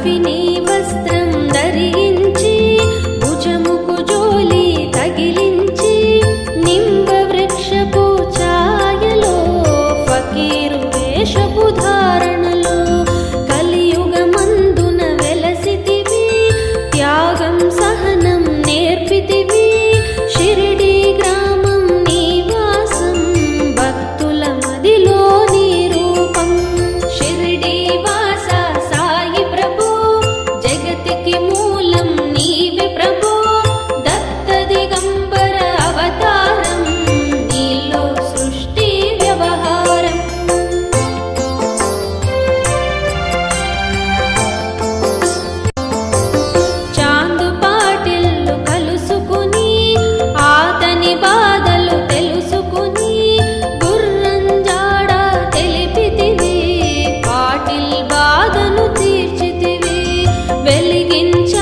కఫినీ వస్త్రం ధరించి భుజముకు జోలి తగిలించి నింబ వృక్షపు ఛాయలో ఫకీరు వేషపు ధారణలో కలియుగమందున వెలసితివి త్యాగం సహనం నేర్పితివి షిరిడీ గ్రామం నివాసం భక్తుల మదిలో నీ రూపం షిరిడీ వాస సాయి ప్రభు జగతికి మూలం నీవే ప్రభు దత్త దిగంబర అవతారం నీలో సృష్టి వ్యవహారం చాందు పాటిల్లు కలుసుకుని ఆతని బాధలు తెలుసుకుని గుర్రం జాడ తెలిపితివి పాటిల్ బాధను తీర్చితివి వెలిగించ